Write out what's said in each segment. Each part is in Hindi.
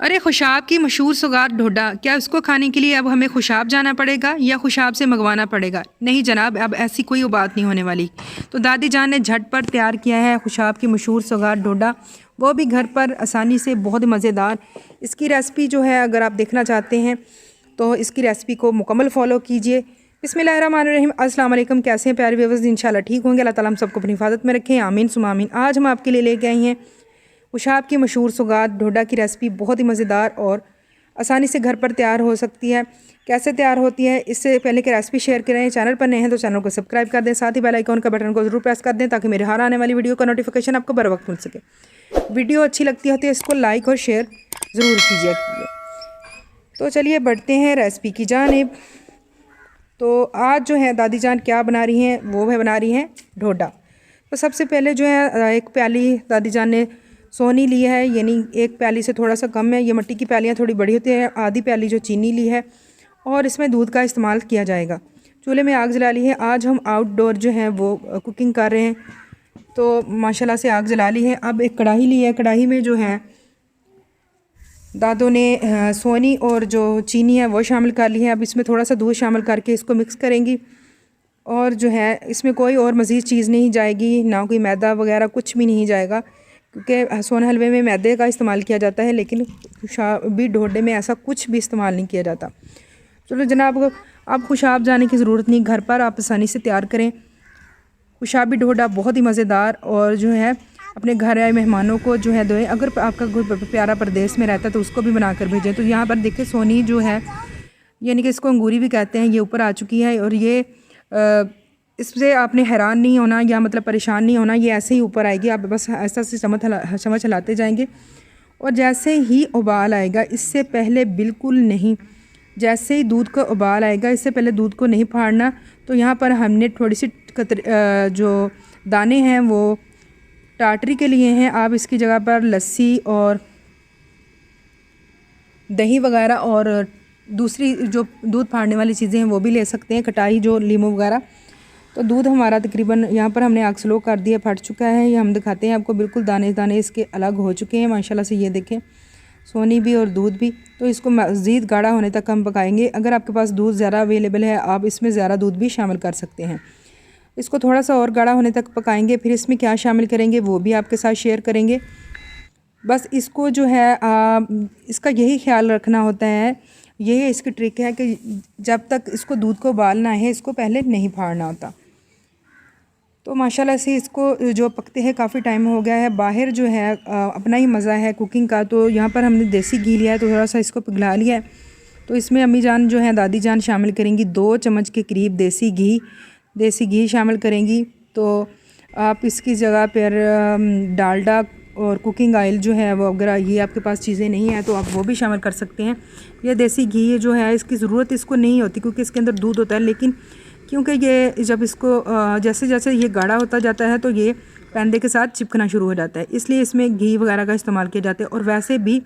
अरे खुशाब की मशहूर सौगात ढोडा, क्या उसको खाने के लिए अब हमें खुशाब जाना पड़ेगा या खुशाब से मंगवाना पड़ेगा? नहीं जनाब, अब ऐसी कोई बात नहीं होने वाली। तो दादी जान ने झटपट तैयार किया है खुशाब की मशहूर सौगात ढोडा, वो भी घर पर आसानी से, बहुत मज़ेदार। इसकी रेसिपी जो है, अगर आप देखना चाहते हैं तो इसकी रेसिपी को मुकम्मल फॉलो कीजिए। बिस्मिल्लाहिर्रहमानिर्रहीम। अस्सलाम वालेकुम। कैसे हैं प्यारे व्यूअर्स? इंशाल्लाह ठीक होंगे। अल्लाह ताला हम सबको अपनी हिफाजत में रखें, आमीन सुमा आमीन। आज हम आपके लिए लेके आई हैं खुशाब की मशहूर सौगात ढोडा की रेसिपी, बहुत ही मज़ेदार और आसानी से घर पर तैयार हो सकती है। कैसे तैयार होती है, इससे पहले कि रेसिपी शेयर करें, चैनल पर नए हैं तो चैनल को सब्सक्राइब कर दें, साथ ही बेल आइकन का बटन को ज़रूर प्रेस कर दें ताकि मेरे हर आने वाली वीडियो का नोटिफिकेशन आपको बर वक्त मिल सके। वीडियो अच्छी लगती है तो इसको लाइक और शेयर ज़रूर कीजिए। तो चलिए बढ़ते हैं रेसिपी की जानिब। तो आज जो है दादी जान क्या बना रही हैं, वो है बना रही हैं ढोडा। तो सबसे पहले जो है एक प्याली दादी जान ने सोनी ली है, यानी एक प्याली से थोड़ा सा कम है। ये मिट्टी की प्यालियाँ थोड़ी बड़ी होती हैं। आधी प्याली जो चीनी ली है और इसमें दूध का इस्तेमाल किया जाएगा। चूल्हे में आग जला ली है। आज हम आउटडोर जो है वो कुकिंग कर रहे हैं, तो माशाल्लाह से आग जला ली है। अब एक कढ़ाई ली है, कढ़ाई में जो है दादों ने सोनी और जो चीनी है वो शामिल कर ली है। अब इसमें थोड़ा सा दूध शामिल करके इसको मिक्स करेंगी और जो है इसमें कोई और मज़ीद चीज़ नहीं जाएगी, ना कोई मैदा वगैरह कुछ भी नहीं जाएगा, क्योंकि सोन हलवे में मैदे का इस्तेमाल किया जाता है, लेकिन खुशाबी ढोडे में ऐसा कुछ भी इस्तेमाल नहीं किया जाता। चलो जनाब, अब खुशाब जाने की ज़रूरत नहीं, घर पर आप आसानी से तैयार करें खुशाबी ढोडा, बहुत ही मज़ेदार। और जो है अपने घर आए मेहमानों को जो है दें। अगर आपका कोई प्यारा प्रदेश में रहता है तो उसको भी बना कर भेजें। तो यहाँ पर देखिए सोनी जो है, यानी कि इसको अंगूरी भी कहते हैं, ये ऊपर आ चुकी है। और ये इससे आपने हैरान नहीं होना या मतलब परेशान नहीं होना, ये ऐसे ही ऊपर आएगी। आप बस ऐसा से चम्मच हिलाते जाएंगे और जैसे ही उबाल आएगा, इससे पहले बिल्कुल नहीं, जैसे ही दूध का उबाल आएगा इससे पहले दूध को नहीं फाड़ना। तो यहाँ पर हमने थोड़ी सी जो दाने हैं वो टाटरी के लिए हैं। आप इसकी जगह पर लस्सी और दही वगैरह और दूसरी जो दूध फाड़ने वाली चीज़ें हैं वो भी ले सकते हैं, खटाई जो लीमू वगैरह। तो दूध हमारा तकरीबन यहाँ पर हमने आग स्लो कर दिया, फट चुका है। ये हम दिखाते हैं आपको, बिल्कुल दाने दाने इसके अलग हो चुके हैं माशाल्लाह से। ये देखें, सोनी भी और दूध भी। तो इसको मज़ीद गाढ़ा होने तक हम पकाएंगे। अगर आपके पास दूध ज़्यादा अवेलेबल है, आप इसमें ज़्यादा दूध भी शामिल कर सकते हैं। इसको थोड़ा सा और गाढ़ा होने तक पकाएंगे। फिर इसमें क्या शामिल करेंगे वो भी आपके साथ शेयर करेंगे। बस इसको जो है इसका यही ख्याल रखना होता है, यही इसकी ट्रिक है कि जब तक इसको दूध को उबालना है, इसको पहले नहीं फाड़ना होता। तो माशाल्लाह से इसको जो पकते हैं काफ़ी टाइम हो गया है। बाहर जो है अपना ही मज़ा है कुकिंग का। तो यहाँ पर हमने देसी घी लिया है, तो थोड़ा सा इसको पिघला लिया है। तो इसमें अम्मी जान जो है, दादी जान शामिल करेंगी 2 चम्मच के करीब देसी घी शामिल करेंगी। तो आप इसकी जगह पर डालडा और कुकिंग ऑयल जो है वो, अगर ये आपके पास चीज़ें नहीं हैं तो आप वो भी शामिल कर सकते हैं। यह देसी घी जो है इसकी ज़रूरत इसको नहीं होती, क्योंकि इसके अंदर दूध होता है। लेकिन क्योंकि ये जब इसको जैसे जैसे ये गाढ़ा होता जाता है तो ये पैंदे के साथ चिपकना शुरू हो जाता है, इसलिए इसमें घी वगैरह का इस्तेमाल किया जाता है। और वैसे भी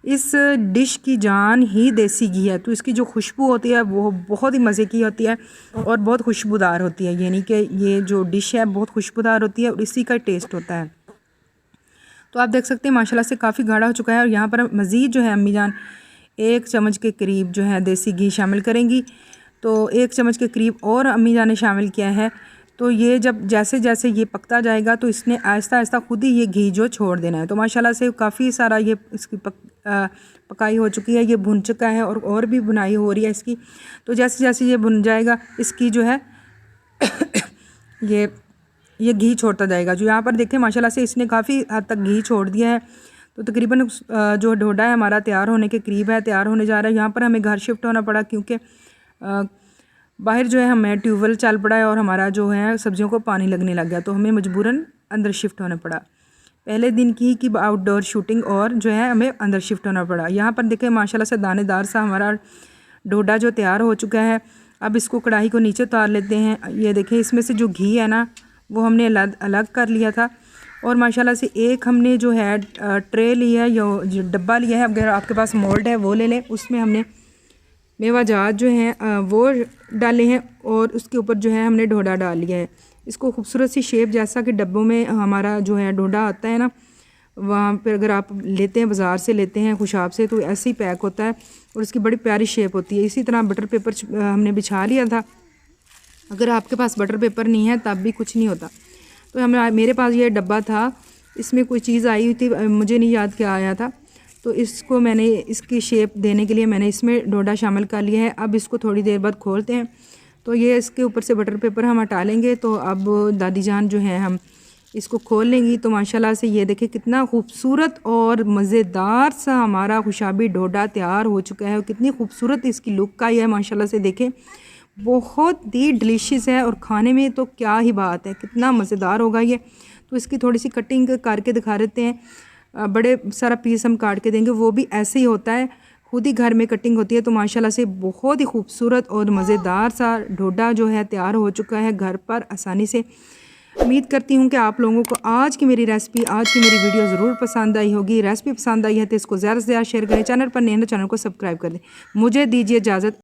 इस डिश की जान ही देसी घी है, तो इसकी जो खुशबू होती है वो बहुत ही मज़े की होती है और बहुत खुशबूदार होती है। यानी कि ये जो डिश है बहुत खुशबूदार होती है और इसी का टेस्ट होता है। तो आप देख सकते हैं माशाल्लाह से काफ़ी गाढ़ा हो चुका है। और यहाँ पर मज़ीद जो है अम्मी जान 1 चम्मच के करीब जो है देसी घी शामिल करेंगी। तो 1 चम्मच के करीब और अम्मी जान ने शामिल किया है। तो ये जब जैसे जैसे ये पकता जाएगा तो इसने आहिस्ता आहिस्ता खुद ही ये घी जो छोड़ देना है। तो माशाल्लाह से काफ़ी सारा ये इसकी पकाई हो चुकी है, ये भुन चुका है और भी भुनाई हो रही है इसकी। तो जैसे जैसे ये भुन जाएगा, इसकी जो है ये घी छोड़ता जाएगा। जो यहाँ पर देखें माशाल्लाह से इसने काफ़ी हद तक घी छोड़ दिया है। तो तकरीबन जो ढोडा है हमारा तैयार होने के करीब है, तैयार होने जा रहा है। यहाँ पर हमें घर शिफ्ट होना पड़ा, क्योंकि बाहर जो है हमें ट्यूबवेल चल पड़ा है और हमारा जो है सब्जियों को पानी लगने लग गया, तो हमें मजबूरन अंदर शिफ्ट होना पड़ा। पहले दिन की आउटडोर शूटिंग और जो है हमें अंदर शिफ्ट होना पड़ा। यहाँ पर देखें माशाल्लाह से दानेदार सा हमारा ढोडा जो तैयार हो चुका है। अब इसको कढ़ाई को नीचे उतार लेते हैं। ये देखें, इसमें से जो घी है ना वो हमने अलग कर लिया था। और माशाल्लाह से एक हमने जो है ट्रे लिया है या जो डब्बा लिया है, अगर आपके पास मोल्ड है वो ले लें। उसमें हमने मेवाजात जो हैं वो डाले हैं और उसके ऊपर जो है हमने ढोडा डाल लिया है। इसको खूबसूरत सी शेप, जैसा कि डब्बों में हमारा जो है ढोडा आता है ना, वहाँ पर अगर आप लेते हैं, बाज़ार से लेते हैं खुशाब से, तो ऐसे ही पैक होता है और उसकी बड़ी प्यारी शेप होती है। इसी तरह बटर पेपर हमने बिछा लिया था। अगर आपके पास बटर पेपर नहीं है तब भी कुछ नहीं होता। तो मेरे पास ये डब्बा था, इसमें कोई चीज़ आई हुई थी, मुझे नहीं याद क्या आया था, तो इसको मैंने इसकी शेप देने के लिए मैंने इसमें डोडा शामिल कर लिया है। अब इसको थोड़ी देर बाद खोलते हैं, तो ये इसके ऊपर से बटर पेपर हम हटा लेंगे। तो अब दादी जान जो है हम इसको खोल लेंगी, तो माशाल्लाह से ये देखिए कितना खूबसूरत और मज़ेदार सा हमारा खुशाबी डोडा तैयार हो चुका है। और कितनी खूबसूरत इसकी लुक आई है माशाल्लाह से, देखें बहुत ही डिलीशियस है और खाने में तो क्या ही बात है, कितना मज़ेदार होगा ये। तो इसकी थोड़ी सी कटिंग करके दिखा देते हैं। बड़े सारा पीस हम काट के देंगे, वो भी ऐसे ही होता है, खुद ही घर में कटिंग होती है। तो माशाल्लाह से बहुत ही खूबसूरत और मज़ेदार सा डोडा जो है तैयार हो चुका है घर पर आसानी से। उम्मीद करती हूँ कि आप लोगों को आज की मेरी रेसिपी, आज की मेरी वीडियो ज़रूर पसंद आई होगी। रेसिपी पसंद आई है तो इसको ज़्यादा से ज़्यादा शेयर करें। चैनल पर नए हैं तो चैनल को सब्सक्राइब कर दें। मुझे दीजिए इजाज़त।